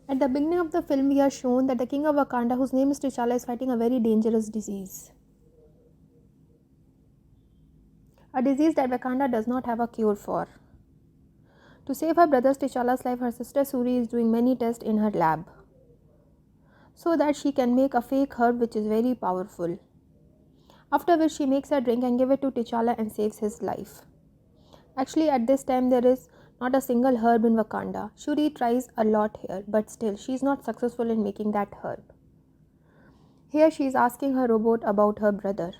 At the beginning of the film, we are shown that the king of Wakanda, whose name is T'Challa, is fighting a very dangerous disease. A disease that Wakanda does not have a cure for. To save her brother T'Challa's life, her sister Shuri is doing many tests in her lab so that she can make a fake herb which is very powerful. After which she makes a drink and gives it to T'Challa and saves his life. Actually, at this time, there is not a single herb in Wakanda. Shuri tries a lot here, but still, she is not successful in making that herb. Here, she is asking her robot about her brother,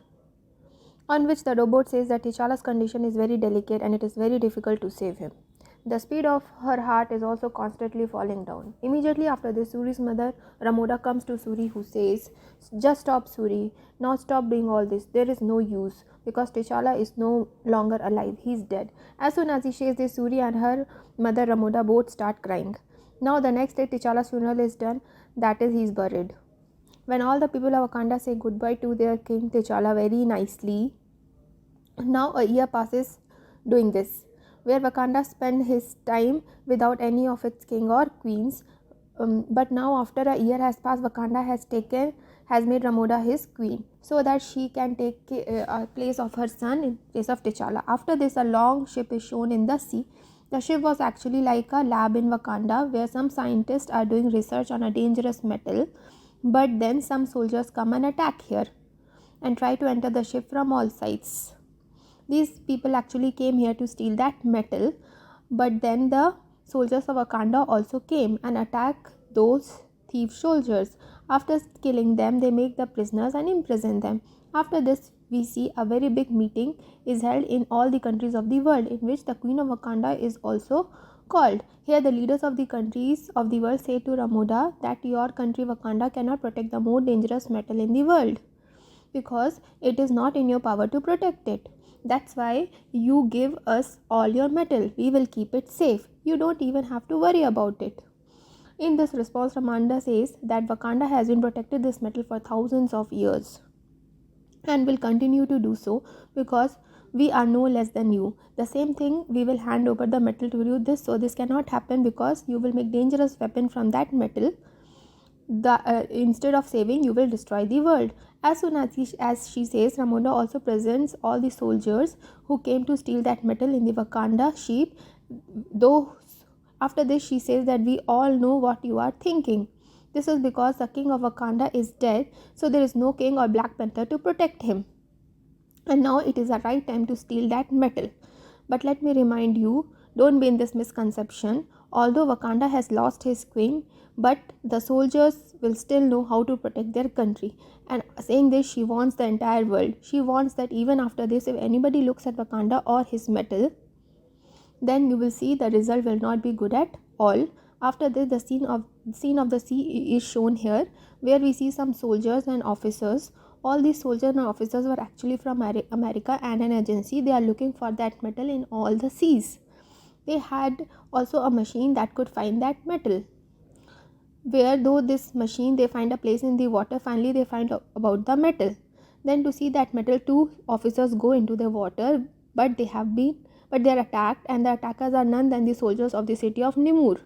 on which the robot says that T'Challa's condition is very delicate and it is very difficult to save him. The speed of her heart is also constantly falling down. Immediately after this, Shuri's mother, Ramoda, comes to Shuri, who says, "Just stop, Shuri. Now stop doing all this. There is no use, because T'Challa is no longer alive. He is dead." As soon as he says this, Shuri and her mother, Ramoda, both start crying. Now the next day, T'Challa's funeral is done. That is, he is buried. When all the people of Wakanda say goodbye to their king T'Challa very nicely, now a year passes doing this, where Wakanda spent his time without any of its king or queens. But now after a year has passed, Wakanda has made Ramoda his queen so that she can take place of her son in place of T'Challa. After this, a long ship is shown in the sea. The ship was actually like a lab in Wakanda where some scientists are doing research on a dangerous metal. But then some soldiers come and attack here and try to enter the ship from all sides. These people actually came here to steal that metal, but then the soldiers of Wakanda also came and attacked those thief soldiers. After killing them, they make the prisoners and imprison them. After this, we see a very big meeting is held in all the countries of the world, in which the Queen of Wakanda is also called. Here, the leaders of the countries of the world say to Ramoda that your country Wakanda cannot protect the more dangerous metal in the world because it is not in your power to protect it. That's why you give us all your metal. We will keep it safe. You don't even have to worry about it. In this response, Ramonda says that Wakanda has been protected this metal for thousands of years and will continue to do so because we are no less than you. The same thing, we will hand over the metal to you. This cannot happen because you will make dangerous weapon from that metal. Instead of saving, you will destroy the world. As soon as she says, Ramonda also presents all the soldiers who came to steal that metal in the Wakanda ship. Though after this, she says that we all know what you are thinking. This is because the king of Wakanda is dead, so there is no king or Black Panther to protect him. And now it is the right time to steal that metal. But let me remind you, don't be in this misconception. Although Wakanda has lost his queen, but the soldiers will still know how to protect their country. And saying this, she wants the entire world. She wants that even after this, if anybody looks at Wakanda or his metal, then you will see the result will not be good at all. After this, the scene of the sea is shown here, where we see some soldiers and officers. All these soldiers and officers were actually from America and an agency. They are looking for that metal in all the seas. They had also a machine that could find that metal. Where though this machine, they find a place in the water, finally they find about the metal. Then to see that metal, two officers go into the water, but they are attacked, and the attackers are none than the soldiers of the city of Nimur.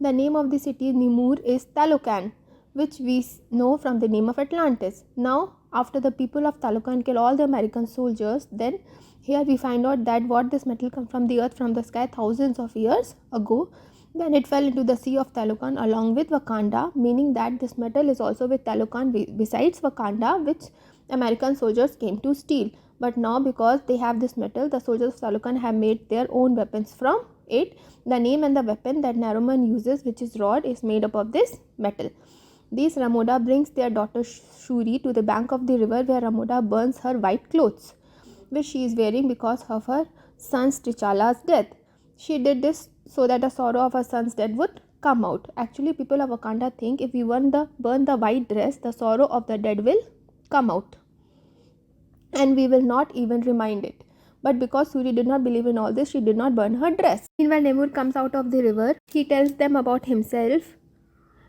The name of the city Nimur is Talocan, which we know from the name of Atlantis. Now, after the people of Talocan kill all the American soldiers, then here we find out that what this metal come from the earth, from the sky thousands of years ago. Then it fell into the sea of Talocan along with Wakanda, meaning that this metal is also with Talocan besides Wakanda, which American soldiers came to steal. But now because they have this metal, the soldiers of Talocan have made their own weapons from it. The name and the weapon that Naruman uses, which is rod, is made up of this metal. These Ramoda brings their daughter Shuri to the bank of the river, where Ramoda burns her white clothes, which she is wearing because of her son's T'Challa's death. She did this so that the sorrow of her son's death would come out. Actually, people of Wakanda think if we burn the white dress, the sorrow of the dead will come out, and we will not even remind it. But because Shuri did not believe in all this, she did not burn her dress. Meanwhile, Nemur comes out of the river. He tells them about himself,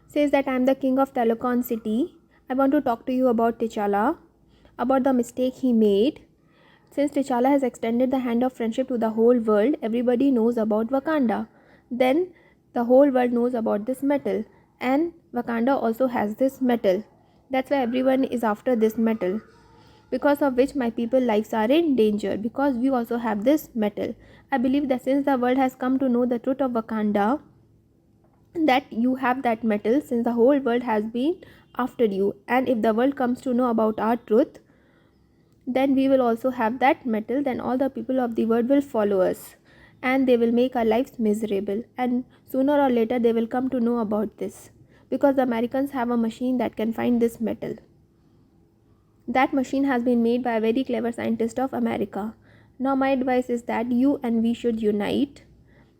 says that I am the king of Talocan city. I want to talk to you about T'Challa, about the mistake he made. Since T'Challa has extended the hand of friendship to the whole world, everybody knows about Wakanda. Then The whole world knows about this metal, and Wakanda also has this metal. That's why everyone is after this metal, because of which my people's lives are in danger, because we also have this metal. I believe that since the world has come to know the truth of Wakanda, that you have that metal, since the whole world has been after you, and if the world comes to know about our truth, then we will also have that metal. Then all the people of the world will follow us, and they will make our lives miserable, and sooner or later they will come to know about this, because the Americans have a machine that can find this metal. That machine has been made by a very clever scientist of America. Now my advice is that you and we should unite.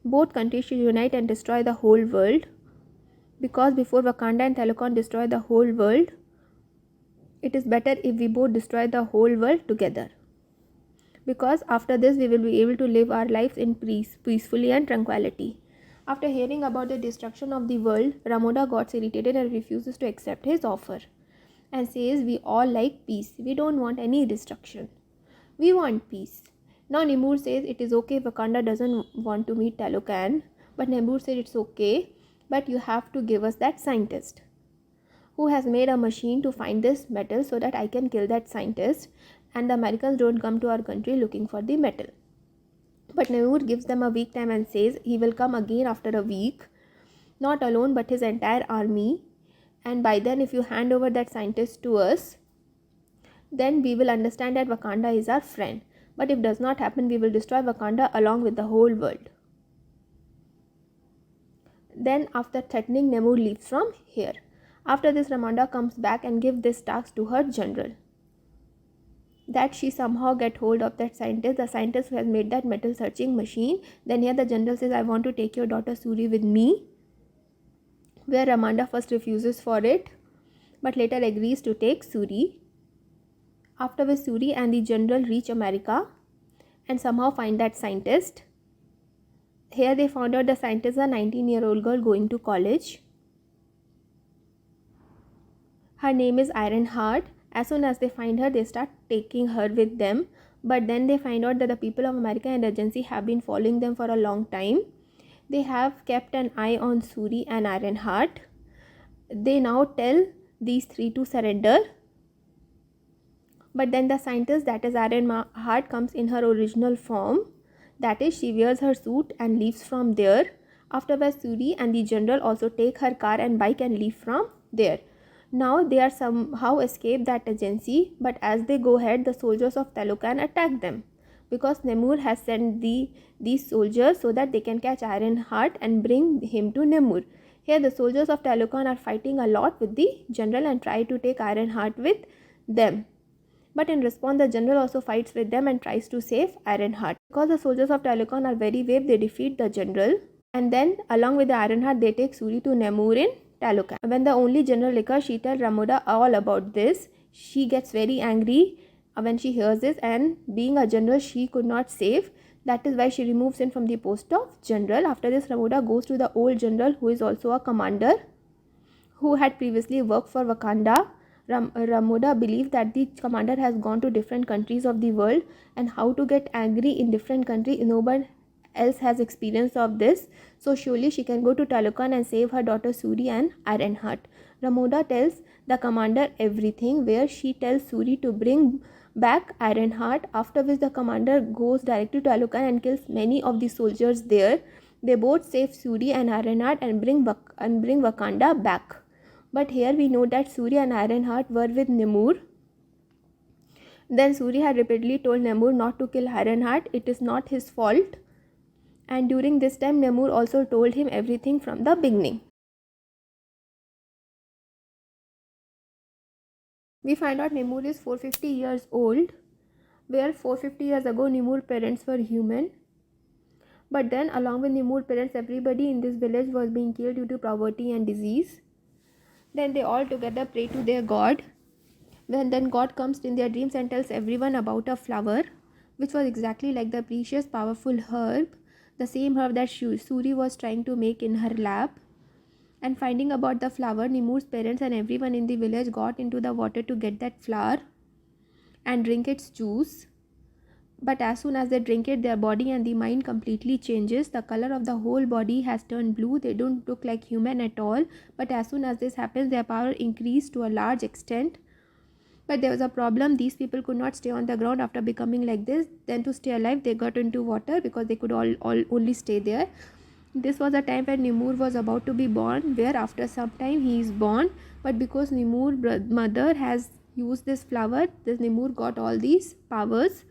Both countries should unite and destroy the whole world, because before Wakanda and Telecon destroy the whole world, it is better if we both destroy the whole world together, because after this we will be able to live our lives in peace, peacefully and tranquility. After hearing about the destruction of the world, Ramoda got irritated and refuses to accept his offer, and says, we all like peace, we don't want any destruction, we want peace. Now Namor says it is okay if Wakanda doesn't want to meet Talocan, but Namor said it's okay, but you have to give us that scientist who has made a machine to find this metal, so that I can kill that scientist and the Americans don't come to our country looking for the metal. But Namor gives them a week time and says he will come again after a week, not alone but his entire army, and by then if you hand over that scientist to us, then we will understand that Wakanda is our friend. But if does not happen, we will destroy Wakanda along with the whole world. Then after threatening, Namor leaves from here. After this, Ramonda comes back and gives this task to her general, that she somehow get hold of that scientist, the scientist who has made that metal searching machine. Then here the general says, I want to take your daughter Suri with me, where Ramonda first refuses for it, but later agrees to take Suri. After which Suri and the general reach America and somehow find that scientist. Here they found out the scientist is a 19-year-old girl going to college. Her name is Ironheart. As soon as they find her, they start taking her with them. But then they find out that the people of America and agency have been following them for a long time. They have kept an eye on Suri and Ironheart. They now tell these three to surrender. But then the scientist, that is Ironheart, comes in her original form. That is, she wears her suit and leaves from there. Afterwards, Suri and the general also take her car and bike and leave from there. Now they are somehow escape that agency, but as they go ahead, the soldiers of Talocan attack them, because Namor has sent these soldiers so that they can catch Ironheart and bring him to Namor. Here the soldiers of Talocan are fighting a lot with the general and try to take Ironheart with them. But in response, the general also fights with them and tries to save Ironheart. Because the soldiers of Talocan are very brave, they defeat the general. And then, along with the Ironheart, they take Suri to Namor in Talocan. When the only general occurs, she tells Ramoda all about this. She gets very angry when she hears this, and being a general, she could not save. That is why she removes him from the post of general. After this, Ramoda goes to the old general, who is also a commander, who had previously worked for Wakanda. Ramoda believes that the commander has gone to different countries of the world, and how to get angry in different countries, no one else has experience of this. So surely she can go to Talocan and save her daughter Suri and Ironheart. Ramoda tells the commander everything, where she tells Suri to bring back Ironheart, after which the commander goes directly to Talocan and kills many of the soldiers there. They both save Suri and Ironheart and bring Wakanda back. But here we know that Suri and Ironheart were with Namor. Then Suri had repeatedly told Namor not to kill Ironheart, it is not his fault. And during this time, Namor also told him everything from the beginning. We find out Namor is 450 years old, where 450 years ago Namor's parents were human. But then along with Namor's parents, everybody in this village was being killed due to poverty and disease. Then they all together pray to their god. Then God comes in their dreams and tells everyone about a flower, which was exactly like the precious, powerful herb, the same herb that Suri was trying to make in her lab. And finding about the flower, Namor's parents and everyone in the village got into the water to get that flower and drink its juice. But as soon as they drink it, their body and the mind completely changes. The color of the whole body has turned blue. They don't look like human at all. But as soon as this happens, their power increased to a large extent. But there was a problem. These people could not stay on the ground after becoming like this. Then to stay alive, they got into water because they could all only stay there. This was a time when Nimur was about to be born, where after some time he is born. But because Nimur's mother has used this flower, this Nimur got all these powers.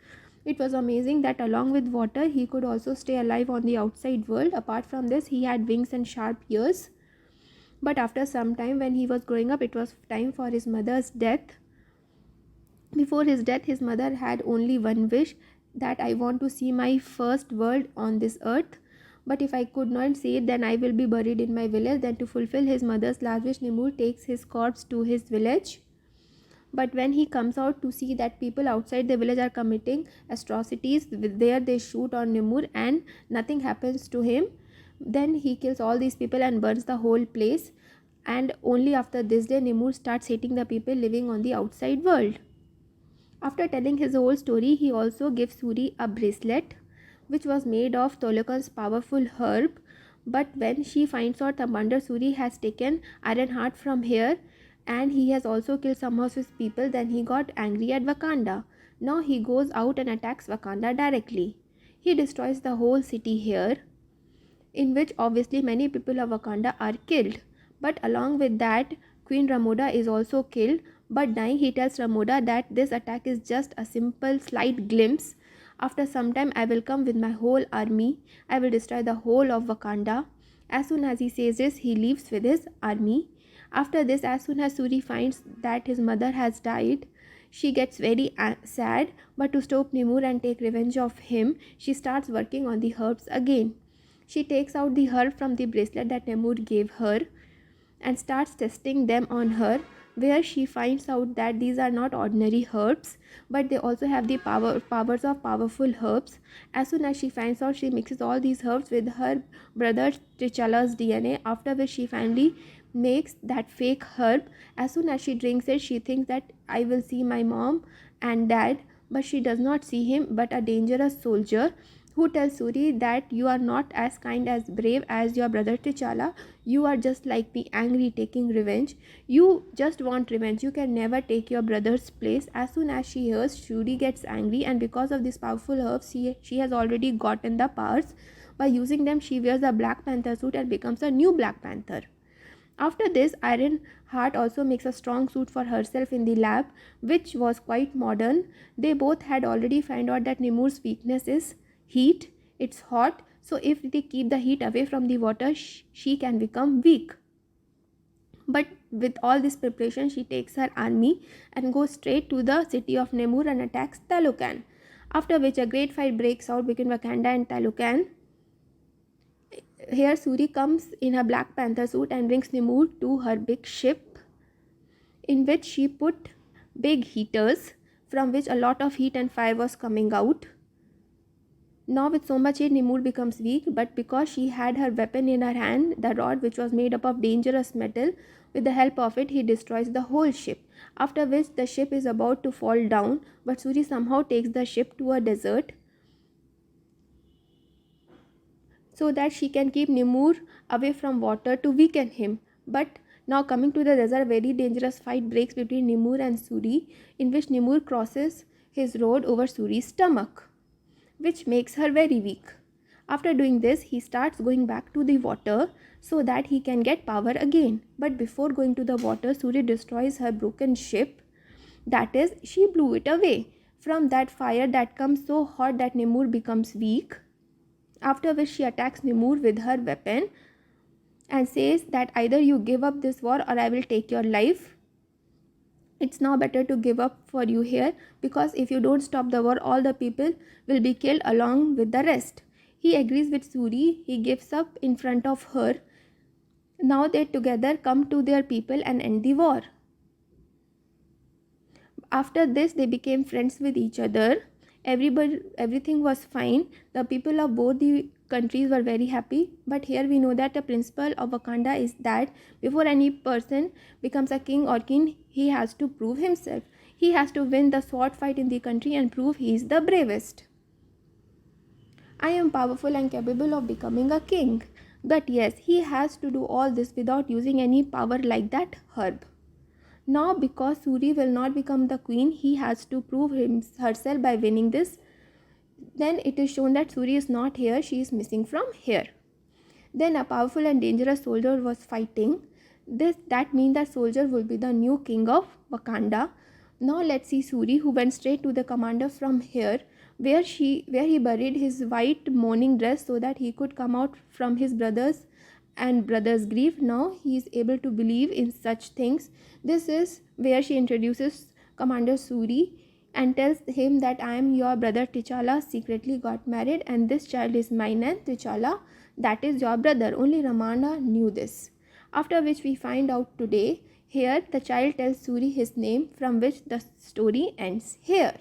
It was amazing that along with water, he could also stay alive on the outside world. Apart from this, he had wings and sharp ears. But after some time, when he was growing up, it was time for his mother's death. Before his death, his mother had only one wish, that I want to see my first world on this earth. But if I could not see it, then I will be buried in my village. Then to fulfill his mother's last wish, Nimur takes his corpse to his village. But when he comes out to see that people outside the village are committing atrocities, there they shoot on Nimur and nothing happens to him. Then he kills all these people and burns the whole place. And only after this day, Nimur starts hating the people living on the outside world. After telling his whole story, he also gives Suri a bracelet, which was made of Tolokan's powerful herb. But when she finds out Commander Suri has taken Iron Heart from here, and he has also killed some of his people, then he got angry at Wakanda. Now he goes out and attacks Wakanda directly. He destroys the whole city here, in which obviously many people of Wakanda are killed. But along with that, Queen Ramoda is also killed. But dying, he tells Ramoda that this attack is just a simple slight glimpse. After some time, I will come with my whole army. I will destroy the whole of Wakanda. As soon as he says this, he leaves with his army. After this, as soon as Suri finds that his mother has died, she gets very sad. But to stop Nimur and take revenge of him, she starts working on the herbs again. She takes out the herb from the bracelet that Nimur gave her and starts testing them on her, where she finds out that these are not ordinary herbs, but they also have the powers of powerful herbs. As soon as she finds out, she mixes all these herbs with her brother T'Challa's DNA, after which she finally makes that fake herb. As soon as she drinks it, she thinks that I will see my mom and dad, but she does not see him, but a dangerous soldier who tells Suri that you are not as kind as brave as your brother T'Challa. You are just like me, angry, taking revenge. You just want revenge. You can never take your brother's place. As soon as she hears, Shuri gets angry, and because of these powerful herbs, she has already gotten the powers. By using them, she wears a Black Panther suit and becomes a new Black Panther. After this, Iron Heart also makes a strong suit for herself in the lab, which was quite modern. They both had already found out that Nimur's weakness is heat. It's hot, so if they keep the heat away from the water, she can become weak. But with all this preparation, she takes her army and goes straight to the city of Nemur and attacks Talocan. After which a great fight breaks out between Wakanda and Talocan. Here Suri comes in her Black Panther suit and brings Nimur to her big ship, in which she put big heaters from which a lot of heat and fire was coming out. Now with so much heat, Nimur becomes weak, but because she had her weapon in her hand, the rod, which was made up of dangerous metal, with the help of it, he destroys the whole ship. After which the ship is about to fall down, but Suri somehow takes the ship to a desert so that she can keep Nimur away from water to weaken him. But now coming to the desert, a very dangerous fight breaks between Nimur and Suri, in which Nimur crosses his road over Suri's stomach, which makes her very weak. After doing this, he starts going back to the water so that he can get power again. But before going to the water, Suri destroys her broken ship. That is, she blew it away from that fire that comes so hot that Nimur becomes weak. After which she attacks Nimur with her weapon and says that either you give up this war or I will take your life. It's now better to give up for you here, because if you don't stop the war, all the people will be killed along with the rest. He agrees with Suri. He gives up in front of her. Now they together come to their people and end the war. After this, they became friends with each other. Everything was fine. The people of both the countries were very happy. But here we know that the principle of Wakanda is that before any person becomes a king or queen, he has to prove himself. He has to win the sword fight in the country and prove he is the bravest. I am powerful and capable of becoming a king. But yes, he has to do all this without using any power like that herb. Now, because Suri will not become the queen, he has to prove herself by winning this. Then it is shown that Suri is not here, she is missing from here. Then a powerful and dangerous soldier was fighting. That means that soldier will be the new king of Wakanda. Now let's see Suri, who went straight to the commander from here, where he buried his white mourning dress so that he could come out from his brother's grief. Now he is able to believe in such things. This is where she introduces Commander Suri and tells him that I am your brother T'Challa secretly got married and this child is mine, and T'Challa, that is your brother. Only Ramana knew this. After which we find out today, here the child tells Suri his name, from which the story ends here.